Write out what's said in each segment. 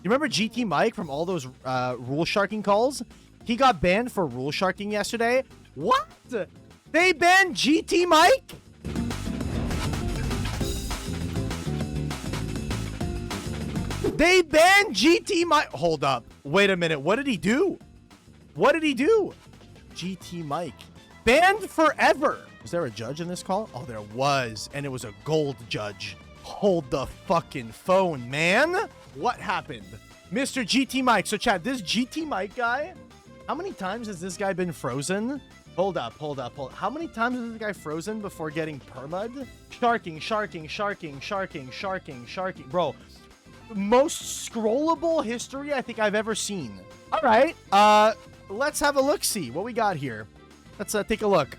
You remember GT Mike from all those rule sharking calls? He got banned for rule sharking yesterday. What? They banned GT Mike? They banned GT Mike. Hold up. Wait a minute. What did he do? What did he do? GT Mike. Banned forever. Was there a judge in this call? Oh, there was. And it was a gold judge. Hold the fucking phone, man. What happened? Mr. GT Mike. So, chat, this GT Mike guy, how many times has this guy been frozen? Hold up. How many times has this guy frozen before getting perma'd? Sharking. Bro, most scrollable history I think I've ever seen. All right. Let's have a look-see. What we got here? Let's take a look.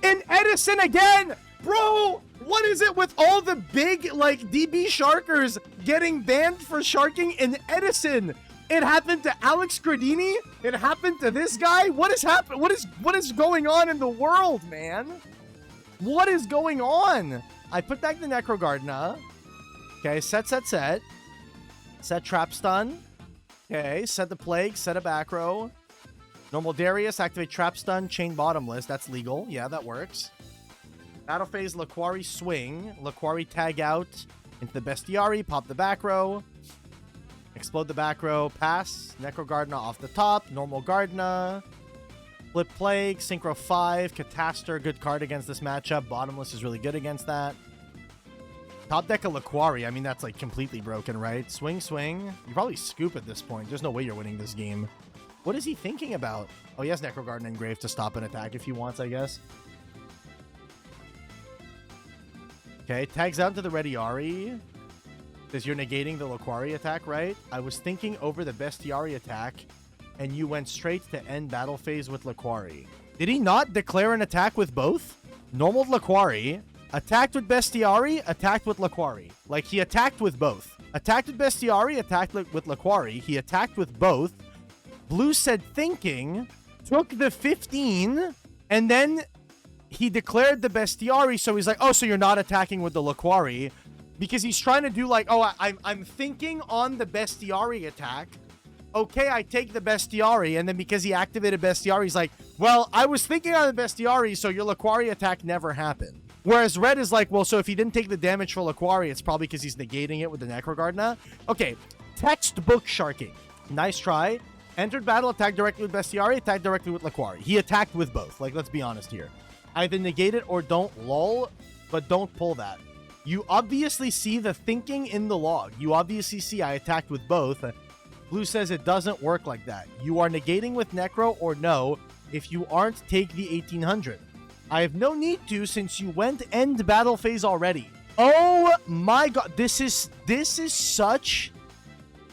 In Edison again! Bro, what is it with all the big, like, DB sharkers getting banned for sharking in Edison? It happened to Alex Gradini. It happened to this guy. What is happening? What is going on in the world, man? What is going on? I put back the NecroDancer. Okay, set. Set trap stun. Okay, set the plague, set a back row. Normal Darius, activate trap stun, chain bottomless. That's legal. Yeah, that works. Battle phase, Laquari swing. Laquari tag out into the bestiary, pop the back row. Explode the back row, pass. NecroDancer off the top. Normal Gardna. Flip plague, synchro 5. Cataster, good card against this matchup. Bottomless is really good against that. Top deck of Laquari, I mean, that's like completely broken, right? Swing. You probably scoop at this point. There's no way you're winning this game. What is he thinking about? Oh, he has NecroDancer engraved to stop an attack if he wants, I guess. Okay, tags out to the Rediari. Because you're negating the Laquari attack, right? I was thinking over the Bestiari attack, and you went straight to end battle phase with Laquari. Did he not declare an attack with both? Normal Laquari, attacked with Bestiari, attacked with Laquari. Like, he attacked with both. Attacked with Bestiari, attacked with Laquari. He attacked with both. Blue said thinking, took the 15, and then he declared the Bestiari, so he's like, oh, so you're not attacking with the Laquari. Because he's trying to do like, oh, I'm thinking on the Bestiari attack. Okay, I take the Bestiari, and then because he activated Bestiari, he's like, well, I was thinking on the Bestiari, so your Laquari attack never happened. Whereas Red is like, well, so if he didn't take the damage for Laquari, it's probably because he's negating it with the NecroDancer. Okay, textbook sharking. Nice try. Entered battle, attacked directly with Bestiari, attacked directly with Laquari. He attacked with both. Like, let's be honest here. Either negate it or don't lol, but don't pull that. You obviously see the thinking in the log. You obviously see I attacked with both. Blue says it doesn't work like that. You are negating with Necro or no. If you aren't, take the 1800. I have no need to since you went end battle phase already. Oh my god. This is such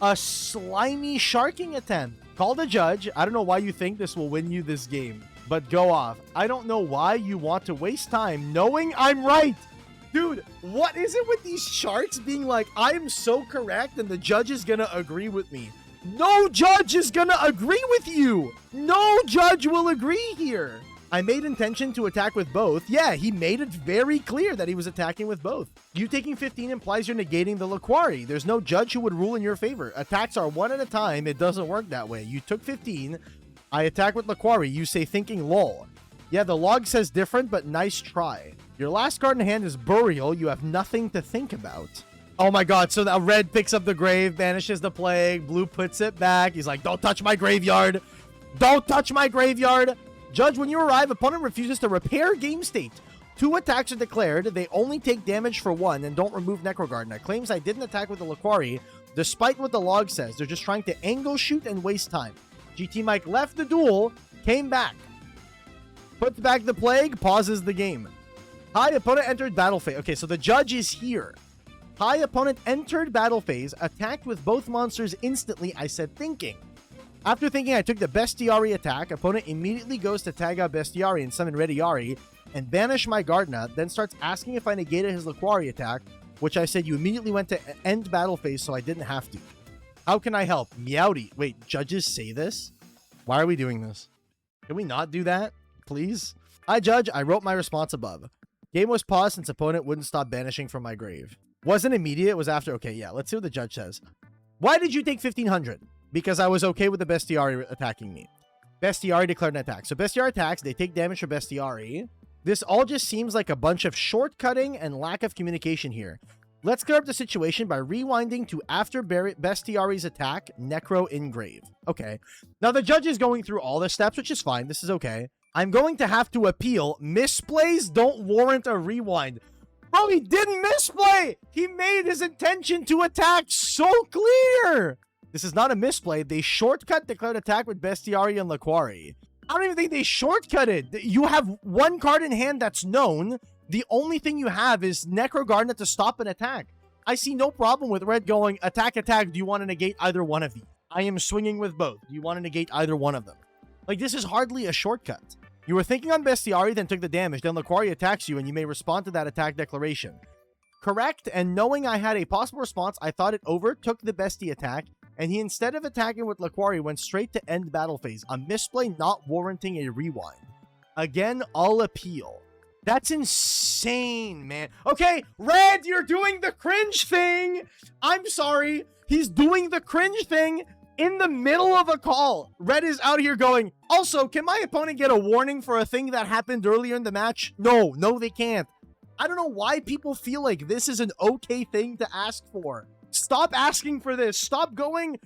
a slimy sharking attempt. Call the judge. I don't know why you think this will win you this game, but go off. I don't know why you want to waste time knowing I'm right. Dude, what is it with these sharks being like, I am so correct and the judge is gonna agree with me? No judge is gonna agree with you. No judge will agree here. I made intention to attack with both. Yeah, he made it very clear that he was attacking with both. You taking 15 implies you're negating the Laquari. There's no judge who would rule in your favor. Attacks are one at a time. It doesn't work that way. You took 15. I attack with Laquari. You say thinking lol. Yeah, the log says different, but nice try. Your last card in hand is Burial. You have nothing to think about. Oh my god, so now Red picks up the grave, banishes the plague. Blue puts it back. He's like, don't touch my graveyard. Don't touch my graveyard. Judge, when you arrive, opponent refuses to repair game state. 2 attacks are declared. They only take damage for 1 and don't remove NecroDancer. Claims I didn't attack with the Laquari, despite what the log says. They're just trying to angle shoot and waste time. GT Mike left the duel, came back. Puts back the plague, pauses the game. High opponent entered battle phase. Okay, so the judge is here. High opponent entered battle phase, attacked with both monsters instantly. I said thinking. After thinking, I took the Bestiari attack. Opponent immediately goes to tag out Bestiari and summon Rediari and banish my Gardna, then starts asking if I negated his Laquari attack, which I said you immediately went to end battle phase, so I didn't have to. How can I help? Meowdy. Wait, judges say this? Why are we doing this? Can we not do that, please? Hi, Judge. I wrote my response above. Game was paused since opponent wouldn't stop banishing from my grave. Wasn't immediate. It was after. Okay, yeah. Let's see what the judge says. Why did you take 1500? Because I was okay with the Bestiari attacking me. Bestiari declared an attack. So Bestiari attacks, they take damage for Bestiari. This all just seems like a bunch of shortcutting and lack of communication here. Let's clear up the situation by rewinding to after Bestiari's attack, Necro Engrave. Okay. Now the judge is going through all the steps, which is fine. This is okay. I'm going to have to appeal. Misplays don't warrant a rewind. Bro, he didn't misplay. He made his intention to attack so clear. This is not a misplay. They shortcut declared attack with Bestiari and Laquari. I don't even think they shortcutted. You have one card in hand that's known. The only thing you have is Necro Gardener to stop an attack. I see no problem with Red going, attack, attack. Do you want to negate either one of these? I am swinging with both. Do you want to negate either one of them? Like, this is hardly a shortcut. You were thinking on Bestiari, then took the damage. Then Laquari attacks you, and you may respond to that attack declaration. Correct, and knowing I had a possible response, I thought it over, took the Bestie attack, and he, instead of attacking with Laquari, went straight to end battle phase. A misplay not warranting a rewind. Again, I'll appeal. That's insane, man. Okay, Red, you're doing the cringe thing. I'm sorry. He's doing the cringe thing in the middle of a call. Red is out here going, also, can my opponent get a warning for a thing that happened earlier in the match? No, they can't. I don't know why people feel like this is an okay thing to ask for. Stop asking for this. Stop going,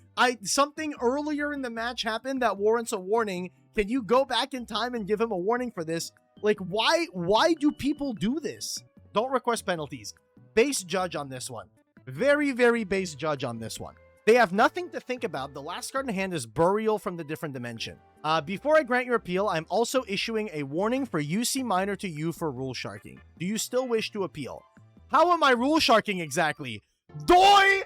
something earlier in the match happened that warrants a warning. Can you go back in time and give him a warning for this? Like, why do people do this? Don't request penalties. Base judge on this one. Very, very base judge on this one. They have nothing to think about. The last card in hand is Burial from the Different Dimension. Before I grant your appeal, I'm also issuing a warning for UC Minor to you for rule sharking. Do you still wish to appeal? How am I rule sharking exactly? Doi!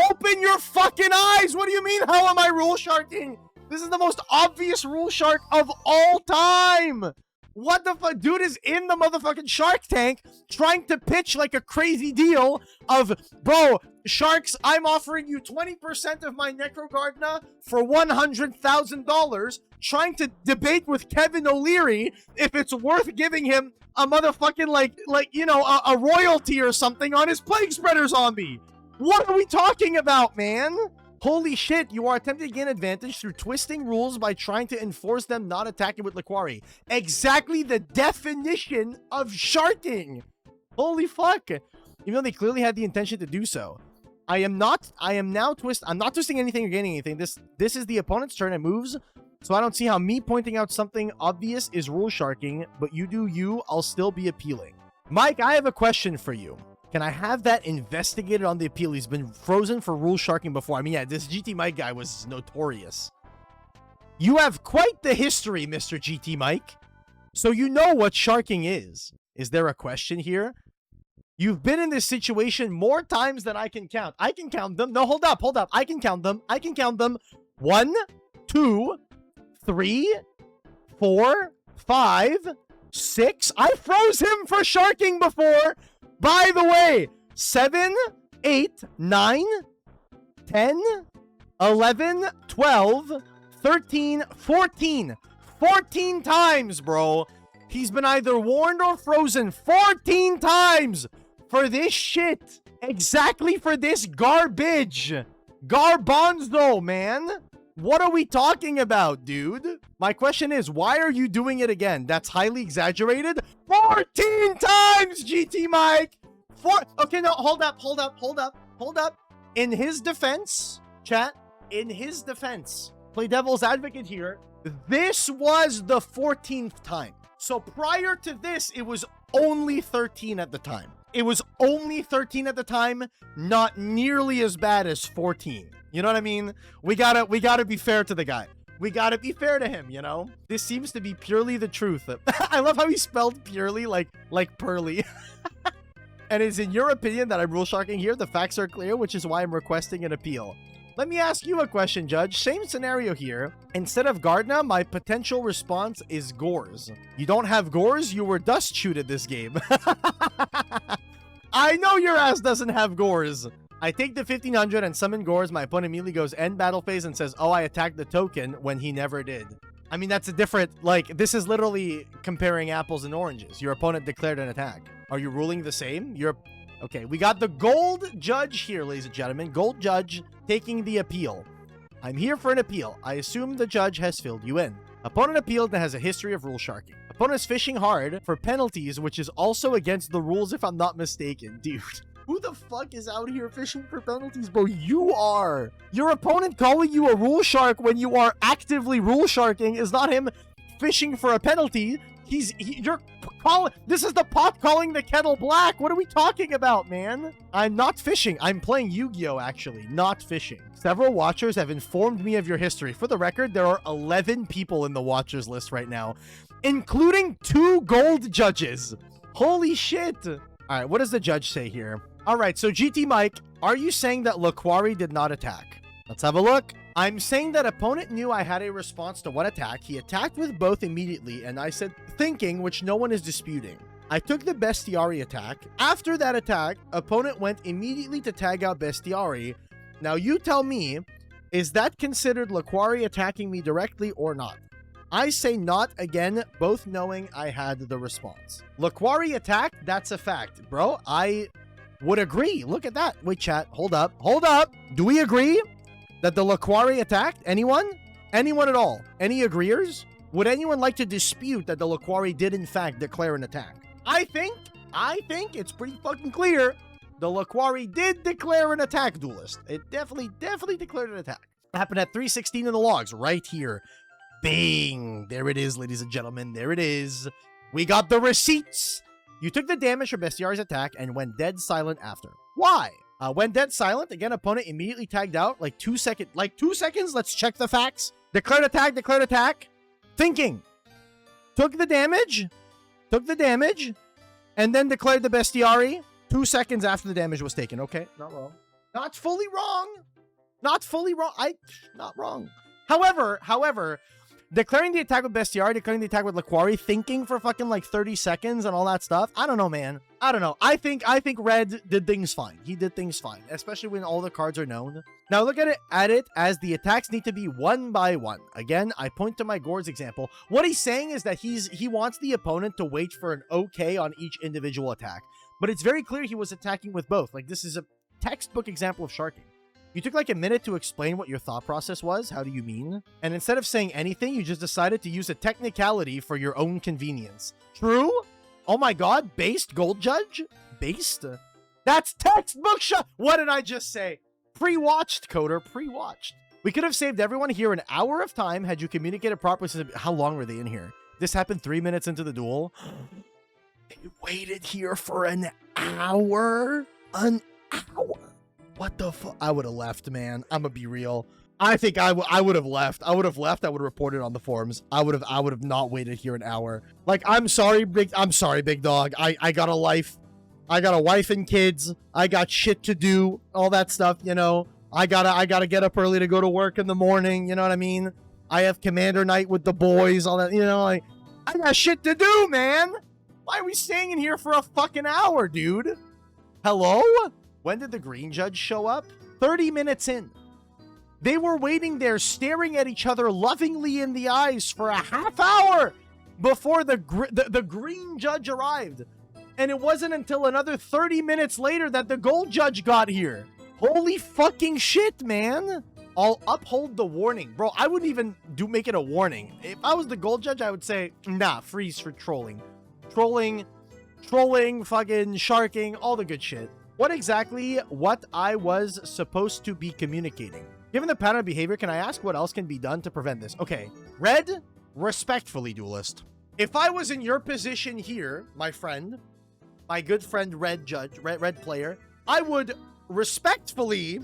Open your fucking eyes! What do you mean, how am I rule sharking? This is the most obvious rule shark of all time! What the fuck? Dude is in the motherfucking Shark Tank trying to pitch like a crazy deal of, bro, Sharks, I'm offering you 20% of my Necro Gardener for $100,000, trying to debate with Kevin O'Leary if it's worth giving him a motherfucking, a royalty or something on his Plague Spreader zombie. What are we talking about, man? Holy shit, you are attempting to gain advantage through twisting rules by trying to enforce them not attacking with Laquari. Exactly the definition of sharking. Holy fuck. Even though they clearly had the intention to do so. I'm not twisting anything or gaining anything. This is the opponent's turn and moves. So I don't see how me pointing out something obvious is rule sharking, but you do you, I'll still be appealing. Mike, I have a question for you. Can I have that investigated on the appeal? He's been frozen for rule sharking before. I mean, yeah, this GT Mike guy was notorious. You have quite the history, Mr. GT Mike. So you know what sharking is. Is there a question here? You've been in this situation more times than I can count. I can count them. No, hold up. I can count them. 1, 2, 3, 4, 5, 6. I froze him for sharking before. By the way, 7, 8, 9, 10, 11, 12, 13, 14. 14 times, bro. He's been either warned or frozen 14 times for this shit. Exactly for this garbage. Garbanzo, man. What are we talking about, dude? My question is, why are you doing it again? That's highly exaggerated. 14 times, GT Mike! Okay, no, hold up. In his defense, chat, play devil's advocate here, this was the 14th time. So prior to this, it was only 13 at the time. Not nearly as bad as 14. You know what I mean? We gotta be fair to the guy. We gotta be fair to him, you know? This seems to be purely the truth. I love how he spelled purely like pearly. And is in your opinion that I'm rule sharking here? The facts are clear, which is why I'm requesting an appeal. Let me ask you a question, Judge. Same scenario here. Instead of Gardna, my potential response is Gores. You don't have Gores? You were dust shooted this game. I know your ass doesn't have Gores. I take the 1500 and summon Gores. My opponent immediately goes end battle phase and says, oh, I attacked the token when he never did. I mean, that's a different, this is literally comparing apples and oranges. Your opponent declared an attack. Are you ruling the same? Okay, we got the gold judge here, ladies and gentlemen. Gold judge taking the appeal. I'm here for an appeal. I assume the judge has filled you in. Opponent appealed and has a history of rule sharking. Opponent is fishing hard for penalties, which is also against the rules if I'm not mistaken. Dude, who the fuck is out here fishing for penalties, bro? You are. Your opponent calling you a rule shark when you are actively rule sharking is not him fishing for a penalty. You're calling. This is the pot calling the kettle black. What are we talking about, man? I'm not fishing. I'm playing Yu-Gi-Oh! Actually, not fishing. Several watchers have informed me of your history. For the record, there are 11 people in the watchers list right now, including 2 gold judges. Holy shit. All right, what does the judge say here? All right, so GT Mike, are you saying that Laquari did not attack? Let's have a look. I'm saying that opponent knew I had a response to one attack. He attacked with both immediately, and I said thinking, which no one is disputing. I took the Bestiari attack. After that attack, opponent went immediately to tag out Bestiari. Now you tell me, is that considered Laquari attacking me directly or not? I say not, again, both knowing I had the response. Laquari attacked, that's a fact. Bro, I would agree. Look at that. Wait, chat, hold up. Hold up. Do we agree that the Laquari attacked? Anyone? Anyone at all? Any agreeers? Would anyone like to dispute that the Laquari did in fact declare an attack? I think it's pretty fucking clear. The Laquari did declare an attack, duelist. It definitely declared an attack. It happened at 3:16 in the logs, right here. Bing! There it is, ladies and gentlemen. There it is. We got the receipts. You took the damage for Bestiari's attack and went dead silent after. Why? When dead silent, again, opponent immediately tagged out, like 2 seconds. Like 2 seconds, let's check the facts. Declared attack. Thinking. Took the damage, and then declared the Bestiari 2 seconds after the damage was taken. Okay, not wrong. Not fully wrong. Not wrong. However, declaring the attack with Bestiari, declaring the attack with Laquari, thinking for fucking like 30 seconds and all that stuff. I don't know, man. I don't know. I think Red did things fine. He did things fine, especially when all the cards are known. Now look at it as the attacks need to be one by one. Again, I point to my Gore's example. What he's saying is that he wants the opponent to wait for an okay on each individual attack. But it's very clear he was attacking with both. Like, this is a textbook example of sharking. You took like a minute to explain what your thought process was. How do you mean? And instead of saying anything, you just decided to use a technicality for your own convenience. True? Oh my god, based gold judge? Based? That's textbook shot. What did I just say? Pre-watched, Coder, pre-watched. We could have saved everyone here an hour of time had you communicated properly. How long were they in here? This happened 3 minutes into the duel. They waited here for an hour? An hour? What the fuck? I would have left, man. I'm gonna be real. I think I would have left. I would have reported on the forums. I would have not waited here an hour. Like, I'm sorry, big dog. I got a life. I got a wife and kids. I got shit to do. All that stuff, you know. I gotta get up early to go to work in the morning. You know what I mean? I have commander night with the boys. All that, you know. Like, I got shit to do, man. Why are we staying in here for a fucking hour, dude? Hello? When did the green judge show up? 30 minutes in. They were waiting there staring at each other lovingly in the eyes for a half hour before the green judge arrived. And it wasn't until another 30 minutes later that the gold judge got here. Holy fucking shit, man. I'll uphold the warning. Bro, I wouldn't even make it a warning. If I was the gold judge, I would say, nah, freeze for trolling. Trolling, fucking sharking, all the good shit. What I was supposed to be communicating. Given the pattern of behavior, can I ask what else can be done to prevent this? Okay, Red, respectfully, duelist. If I was in your position here, my friend, my good friend Red Red player, I would respectfully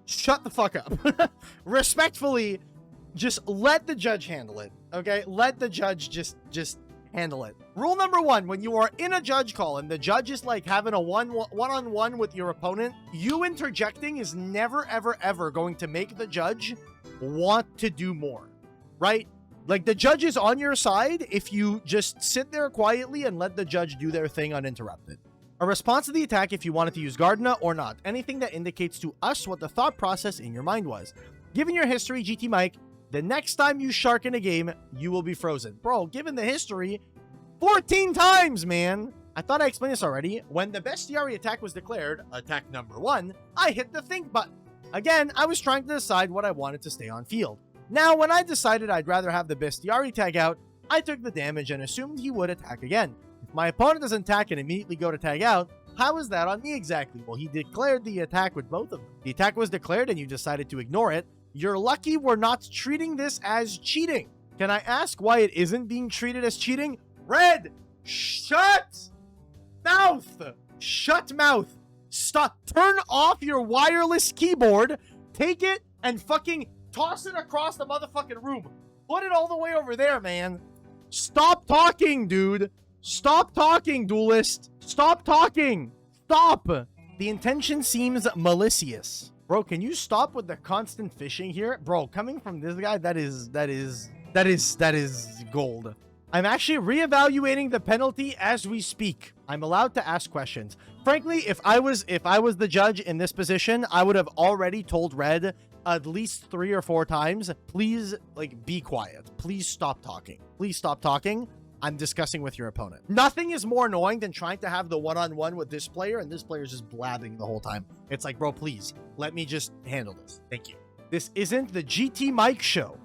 shut the fuck up. Respectfully, just let the judge handle it. Okay, let the judge just handle it. Rule number 1, when you are in a judge call and the judge is like having a one-on-one with your opponent, you interjecting is never, ever going to make the judge want to do more, right? Like, the judge is on your side if you just sit there quietly and let the judge do their thing uninterrupted. A response to the attack if you wanted to use Gardena or not. Anything that indicates to us what the thought process in your mind was. Given your history, GT Mike, the next time you shark in a game, you will be frozen. Bro, given the history, 14 times, man. I thought I explained this already. When the bestiary attack was declared, attack number 1, I hit the think button. Again, I was trying to decide what I wanted to stay on field. Now, when I decided I'd rather have the bestiary tag out, I took the damage and assumed he would attack again. If my opponent doesn't attack and immediately go to tag out, how is that on me exactly? Well, he declared the attack with both of them. The attack was declared and you decided to ignore it. You're lucky we're not treating this as cheating. Can I ask why it isn't being treated as cheating? Red, shut mouth. Shut mouth. Stop. Turn off your wireless keyboard. Take it and fucking toss it across the motherfucking room. Put it all the way over there, man. Stop talking, dude. Stop talking, duelist. Stop talking. Stop. The intention seems malicious. Bro, can you stop with the constant fishing here? Bro, coming from this guy, that is gold. I'm actually reevaluating the penalty as we speak. I'm allowed to ask questions. Frankly, if I was the judge in this position, I would have already told Red at least 3 or 4 times, please, like, be quiet. Please stop talking. Please stop talking. I'm discussing with your opponent. Nothing is more annoying than trying to have the one-on-one with this player, and this player is just blabbing the whole time. It's like, bro, please, let me just handle this. Thank you. This isn't the GT Mike show.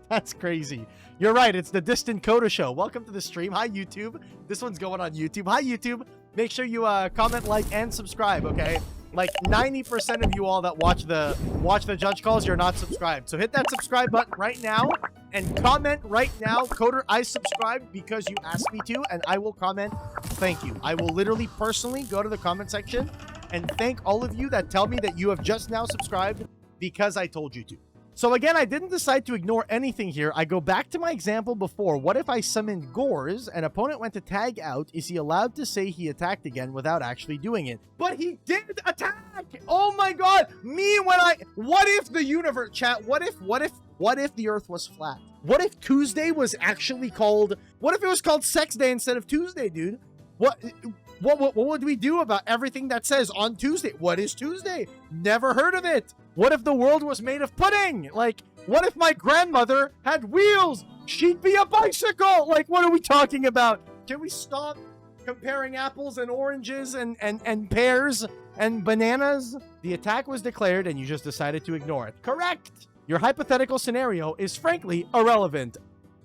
That's crazy. You're right. It's the Distant Coda show. Welcome to the stream. Hi, YouTube. This one's going on YouTube. Hi, YouTube. Make sure you comment, like, and subscribe, okay? Like 90% of you all that watch the judge calls, you're not subscribed. So hit that subscribe button right now and comment right now, Coder, I subscribed because you asked me to, and I will comment, thank you. I will literally personally go to the comment section and thank all of you that tell me that you have just now subscribed because I told you to. So again, I didn't decide to ignore anything here. I go back to my example before. What if I summoned Gores, an opponent went to tag out? Is he allowed to say he attacked again without actually doing it? But he did attack! Oh my god! What if the universe, chat, what if the earth was flat? What if Tuesday was actually called, what if it was called Sex Day instead of Tuesday, dude? What would we do about everything that says on Tuesday? What is Tuesday? Never heard of it. What if the world was made of pudding? Like, what if my grandmother had wheels? She'd be a bicycle. Like, what are we talking about? Can we stop comparing apples and oranges and pears and bananas? The attack was declared and you just decided to ignore it. Correct. Your hypothetical scenario is frankly irrelevant.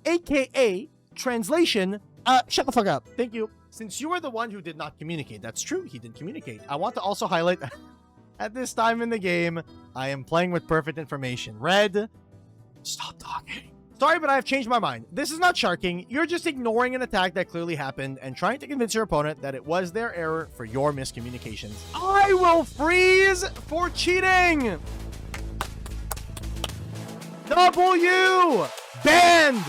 AKA, translation, shut the fuck up. Thank you. Since you were the one who did not communicate, that's true, he didn't communicate. I want to also highlight that at this time in the game, I am playing with perfect information. Red, stop talking. Sorry, but I have changed my mind. This is not sharking. You're just ignoring an attack that clearly happened and trying to convince your opponent that it was their error for your miscommunications. I will freeze for cheating. W! Banned!